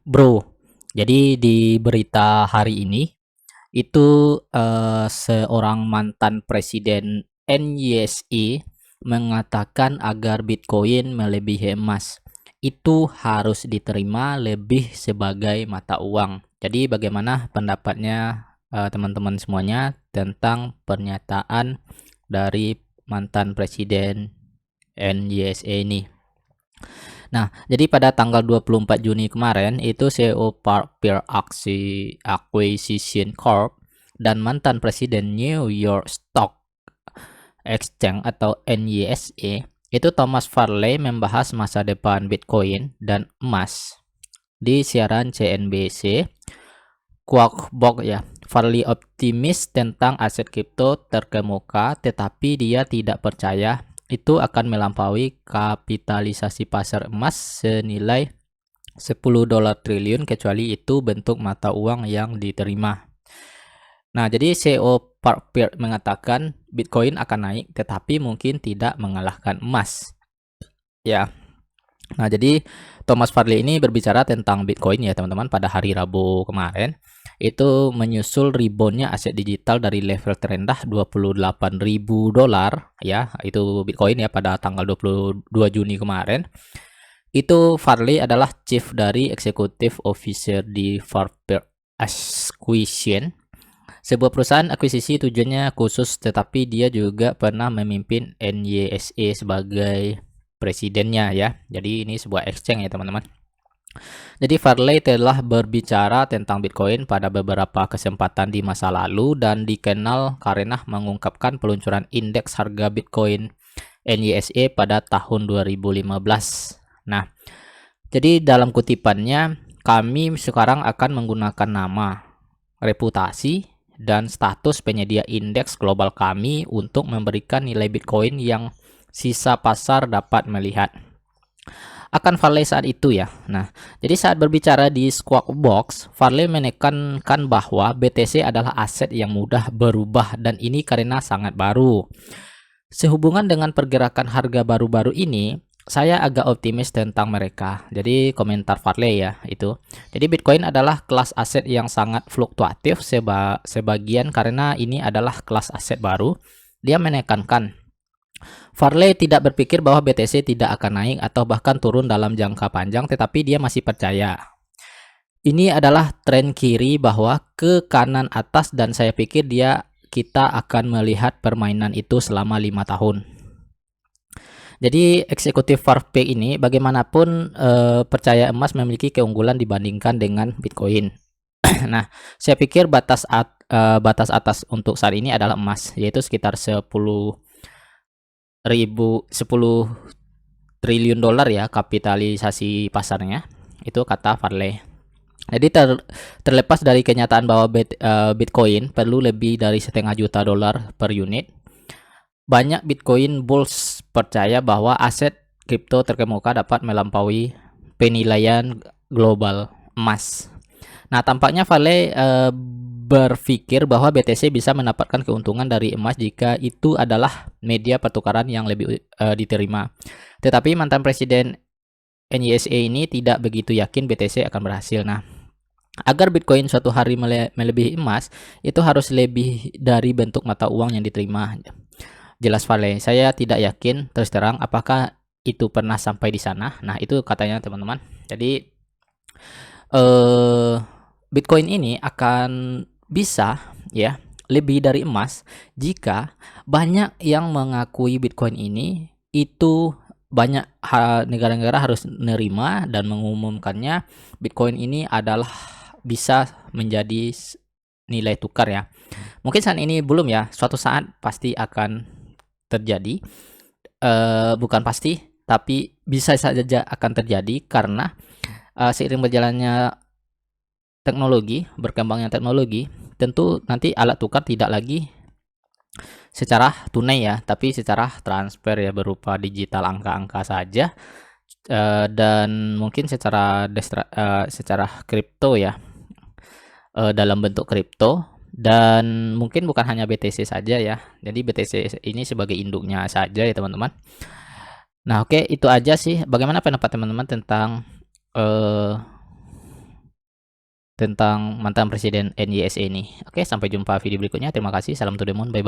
Bro, jadi di berita hari ini itu seorang mantan presiden NYSE mengatakan agar Bitcoin melebihi emas itu harus diterima lebih sebagai mata uang. Jadi bagaimana pendapatnya teman-teman semuanya tentang pernyataan dari mantan presiden NYSE ini? Nah, jadi pada tanggal 24 Juni kemarin itu CEO Peer Acquisition Corp dan mantan presiden New York Stock Exchange atau NYSE itu Thomas Farley membahas masa depan Bitcoin dan emas di siaran CNBC Quackbox ya. Farley optimis tentang aset kripto terkemuka, tetapi dia tidak percaya itu akan melampaui kapitalisasi pasar emas senilai 10 dolar triliun kecuali itu bentuk mata uang yang diterima. Nah, jadi CEO Park Peer mengatakan Bitcoin akan naik tetapi mungkin tidak mengalahkan emas. Ya. Nah, jadi Thomas Farley ini berbicara tentang Bitcoin ya, teman-teman, pada hari Rabu kemarin. Itu menyusul reboundnya aset digital dari level terendah 28.000 dolar ya, itu Bitcoin ya pada tanggal 22 Juni kemarin. Itu Farley adalah chief dari executive officer di Farper Acquisition, sebuah perusahaan akuisisi tujuannya khusus, tetapi dia juga pernah memimpin NYSE sebagai presidennya ya. Jadi ini sebuah exchange ya, teman-teman. Jadi Farley telah berbicara tentang Bitcoin pada beberapa kesempatan di masa lalu dan dikenal karena mengungkapkan peluncuran indeks harga Bitcoin NYSE pada tahun 2015. Nah, jadi dalam kutipannya, kami sekarang akan menggunakan nama, reputasi, dan status penyedia indeks global kami untuk memberikan nilai Bitcoin yang sisa pasar dapat melihat. Akan Farley saat itu ya. Nah, jadi saat berbicara di Squawk Box, Farley menekankan bahwa BTC adalah aset yang mudah berubah dan ini karena sangat baru. Sehubungan dengan pergerakan harga baru-baru ini, saya agak optimis tentang mereka. Jadi komentar Farley ya itu. Jadi Bitcoin adalah kelas aset yang sangat fluktuatif sebagian karena ini adalah kelas aset baru. Dia menekankan Farley tidak berpikir bahwa BTC tidak akan naik atau bahkan turun dalam jangka panjang, tetapi dia masih percaya. Ini adalah tren kiri bahwa ke kanan atas dan saya pikir kita akan melihat permainan itu selama 5 tahun. Jadi eksekutif Farley ini bagaimanapun percaya emas memiliki keunggulan dibandingkan dengan Bitcoin. Nah, saya pikir batas atas untuk saat ini adalah emas, yaitu sekitar 10 triliun dolar ya kapitalisasi pasarnya, itu kata Farley. Jadi terlepas dari kenyataan bahwa Bitcoin perlu lebih dari $1,5 juta per unit, banyak Bitcoin bulls percaya bahwa aset kripto terkemuka dapat melampaui penilaian global emas. Nah, tampaknya Farley berpikir bahwa BTC bisa mendapatkan keuntungan dari emas jika itu adalah media pertukaran yang lebih diterima. Tetapi mantan presiden NYSE ini tidak begitu yakin BTC akan berhasil. Nah, agar Bitcoin suatu hari melebihi emas, itu harus lebih dari bentuk mata uang yang diterima. Jelas Farley, saya tidak yakin terus terang apakah itu pernah sampai di sana. Nah, itu katanya teman-teman. Jadi Bitcoin ini akan bisa ya lebih dari emas jika banyak yang mengakui Bitcoin ini itu banyak negara-negara harus menerima dan mengumumkannya Bitcoin ini adalah bisa menjadi nilai tukar ya. Mungkin saat ini belum ya, suatu saat pasti akan terjadi. Bukan pasti, tapi bisa saja akan terjadi karena seiring berjalannya berkembangnya teknologi, tentu nanti alat tukar tidak lagi secara tunai ya, tapi secara transfer ya, berupa digital angka-angka saja, dan mungkin secara kripto ya, dalam bentuk kripto, dan mungkin bukan hanya BTC saja ya. Jadi BTC ini sebagai induknya saja ya, teman-teman. Nah, oke, itu aja sih. Bagaimana pendapat teman-teman tentang tentang mantan presiden NYSE ini. Oke, sampai jumpa video berikutnya. Terima kasih. Salam to the moon. Bye bye.